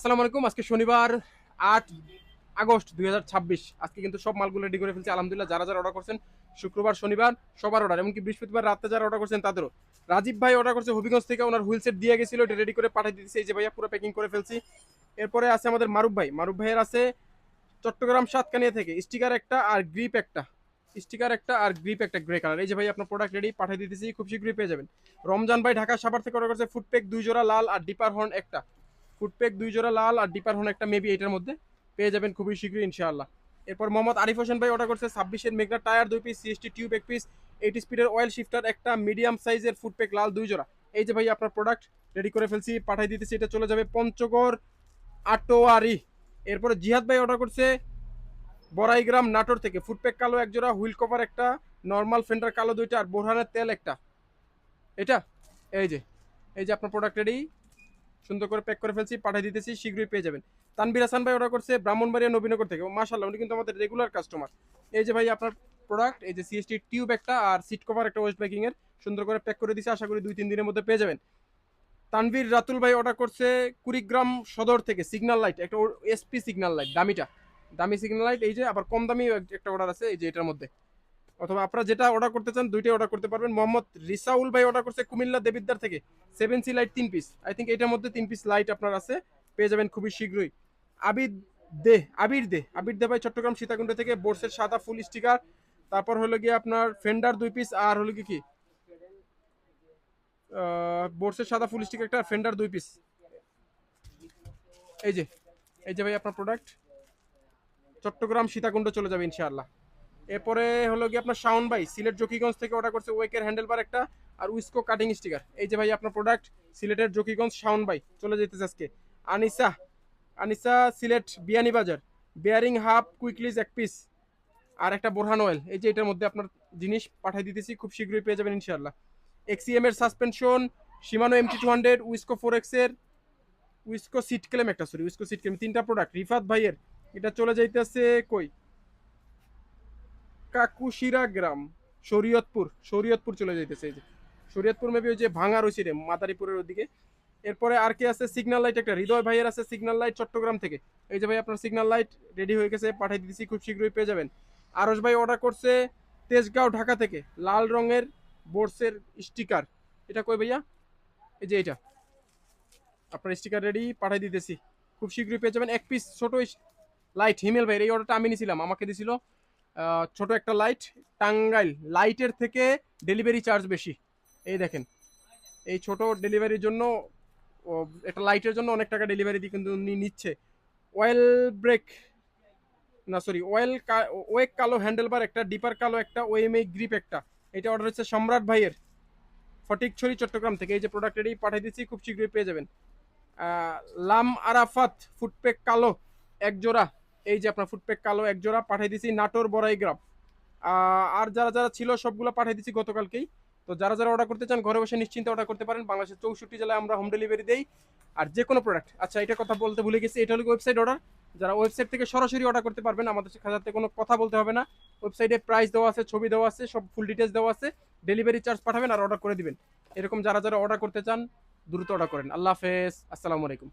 আসসালামু আলাইকুম। আজকে শনিবার 8 আগস্ট 2026। আজকে কিন্তু সব মালগুলো রেডি করে ফেলছি আলহামদুলিল্লাহ। যারা যারা অর্ডার করছেন শুক্রবার শনিবার সবার অর্ডার, এমনকি বৃহস্পতিবার রাতে যারা অর্ডার করছেন তাদেরও। রাজীব ভাই অর্ডার করছে হবিগঞ্জ থেকে, ওনার হুইল সেট দিয়ে গেছিল, এটা রেডি করে পাঠিয়ে দিতেছে। এই যে ভাইয়া পুরো প্যাকিং করে ফেলছি। এরপরে আছে আমাদের মারুফ ভাই, মারুফ ভাইয়ের আছে চট্টগ্রাম সাতকানিয়া থেকে স্টিকার একটা আর গ্রিপ একটা, স্টিকার একটা আর গ্রিপ একটা গ্রে কালার। এই যে ভাই আপনার প্রোডাক্ট রেডি পাঠিয়ে দিতেছি, খুব শীঘ্রই পেয়ে যাবেন। রমজান ভাই ঢাকা সাভার থেকে অর্ডার করছে ফুটপ্যাক 2 জোড়া লাল আর ডিপার হর্ন একটা, ফুটপ্যাক 2 জোড়া লাল আর ডিপার হর্ন একটা, মেবি এটার মধ্যে পেয়ে যাবেন খুবই শীঘ্রই ইনশাআল্লাহ। এরপর মোহাম্মদ আরিফ হোসেন ভাই অর্ডার করছে 26-এর মেগনা tyre 2 piece, CST tube 1 piece, 8 স্পিডের অয়েল শিফটার একটা, মিডিয়াম সাইজের ফুটপ্যাক লাল 2 জোড়া। এই যে ভাই আপনার প্রোডাক্ট রেডি করে ফেলছি, পাঠিয়ে দিতেছি। এটা চলে যাবে পঞ্চগড় আটোয়ারি। এরপরে জিহাদ ভাই অর্ডার করছে বড়াইগ্রাম নাটোর থেকে ফুটপ্যাক কালো 1 জোড়া, হুইল কভার একটা, নর্মাল ফেন্ডার কালো 2টা আর বোরহানের তেল একটা। এটা এই যে, এই যে আপনার প্রোডাক্ট রেডি, সুন্দর করে প্যাক করে ফেলছি, পাঠিয়ে দিতেছি, শীঘ্রই পেয়ে যাবেন। তানবির হাসান ভাই অর্ডার করছে ব্রাহ্মণবাড়িয়া নবীনগর থেকে, মাশাআল্লাহ উনি কিন্তু আমাদের রেগুলার কাস্টমার। এই যে ভাই আপনার প্রোডাক্ট, এই যে সিএসটি টিউব একটা আর সিট কভার একটা ওয়েস্ট প্যাকিং এর, সুন্দর করে প্যাক করে দিছে, আশা করি 2-3 দিনের মধ্যে পেয়ে যাবেন। তানভীর রাতুল ভাই অর্ডার করছে কুড়িগ্রাম সদর থেকে সিগন্যাল লাইট একটা, এসপি সিগন্যাল লাইট, দামিটা, দামি সিগন্যাল লাইট। এই যে আবার কম দামি একটা অর্ডার আছে এই যে এটার মধ্যে, অথবা আপনারা যেটা অর্ডার করতে চান দুইটাই অর্ডার করতে পারবেন। মোহাম্মদ রিসাউল ভাই অর্ডার করছে কুমিল্লা দেবিদ্দার থেকে 7C light 3 piece, I think এটার মধ্যে 3 পিস লাইট আপনার আছে, পেয়ে যাবেন খুবই শীঘ্রই। আবিদ আবির দে ভাই চট্টগ্রাম সীতাকুণ্ড থেকে বোর্সের সাদা ফুল স্টিকার, তারপর হলো গিয়ে আপনার ফেন্ডার 2 পিস, আর হলো কি বোর্সের সাদা ফুল স্টিকার একটা, ফেন্ডার 2 পিস। এই যে, এই যে ভাই আপনার প্রোডাক্ট চট্টগ্রাম সীতাকুণ্ড চলে যাবে ইনশাআল্লাহ। এরপরে হলো কি আপনার শাওন ভাই সিলেট জকিগঞ্জ থেকে অর্ডার করছে ওয়েকের হ্যান্ডেল বার একটা আর উইস্কো কাটিং স্টিকার। এই যে ভাই আপনার প্রোডাক্ট সিলেটের জকিগঞ্জ শাওন ভাই চলে যেতেছে আজকে। আনিসা, আনিসা সিলেট বিয়ানীবাজার বেয়ারিং হাফ কুইকলিজ 1 পিস আর একটা বোরহান অয়েল। এই যে এটার মধ্যে আপনার জিনিস পাঠিয়ে দিতেছি, খুব শীঘ্রই পেয়ে যাবেন ইনশাআল্লাহ। এক্সিএম এর সাসপেনশন, শিমানো MT200, উইস্কো 4X এর, উইস্কো সিট ক্লেম একটা, সরি উইস্কো সিট ক্লেম, 3টা প্রোডাক্ট রিফাত ভাইয়ের। এটা চলে যাইতেছে কই, কাকুশিরা গ্রাম, শরীয়তপুর চলে যাইতেছে। এই যে শরীয়তপুর মেবি ওই যে ভাঙা রয়েছে রে মাদারীপুরের ওদিকে। এরপরে আর কি আছে সিগন্যাল লাইট একটা, হৃদয় ভাইয়ের আছে সিগন্যাল লাইট চট্টগ্রাম থেকে। এই যে ভাই আপনার সিগন্যাল লাইট রেডি হয়ে গেছে, পাঠিয়ে দিতেছি, খুব শীঘ্রই পেয়ে যাবেন। আরশ ভাই অর্ডার করছে তেজগাঁও ঢাকা থেকে লাল রঙের বোর্ডসের স্টিকার। এটা কই ভাইয়া, এই যে এটা আপনার স্টিকার রেডি, পাঠিয়ে দিতেছি, খুব শীঘ্রই পেয়ে যাবেন। 1 পিস ছোট লাইট হিমেল ভাইয়ের, এই অর্ডারটা আমি নিয়েছিলাম, আমাকে দিছিল ছোট একটা লাইট, টাঙ্গাইল। লাইটের থেকে ডেলিভারি চার্জ বেশি, এই দেখেন এই ছোট ডেলিভারির জন্য একটা লাইটের জন্য অনেক টাকা ডেলিভারি দিয়ে কিন্তু উনি নিচ্ছে। অয়েল ব্রেক, না সরি ওয়েক কালো হ্যান্ডেলবার একটা, ডিপার কালো একটা, ওএমএ গ্রিপ একটা। এটা অর্ডার হচ্ছে সম্রাট ভাইয়ের ফটিকছড়ি চট্টগ্রাম থেকে। এই যে প্রোডাক্ট রেডি পাঠিয়ে দিচ্ছি, খুব শীঘ্রই পেয়ে যাবেন। লাম আরাফাত ফুটপ্যাক কালো 1 জোড়া, এই যে আপনার ফুটপ্যাক কালো 1 জোড়া পাঠিয়ে দিচ্ছি নাটোর বড়াইগ্রাম। আর যারা যারা ছিল সবগুলো পাঠিয়ে দিচ্ছি গতকালকেই। তো যারা যারা অর্ডার করতে চান ঘরে বসে নিশ্চিন্তে অর্ডার করতে পারেন, বাংলাদেশের 64 জেলায় আমরা হোম ডেলিভারি দেই। আর যে কোনো প্রোডাক্ট, আচ্ছা এটা কথা বলতে ভুলে গেছি, এটা হলো ওয়েবসাইট অর্ডার। যারা ওয়েবসাইট থেকে সরাসরি অর্ডার করতে পারবেন, আমাদের সাথে কোনো কথা বলতে হবে না। ওয়েবসাইটে প্রাইস দেওয়া আছে, ছবি দেওয়া আছে, সব ফুল ডিটেলস দেওয়া আছে, ডেলিভারি চার্জ পাঠাবেন আর অর্ডার করে দিবেন। এরকম যারা যারা অর্ডার করতে চান দ্রুত অর্ডার করেন। আল্লাহ হাফেজ, আসসালামু আলাইকুম।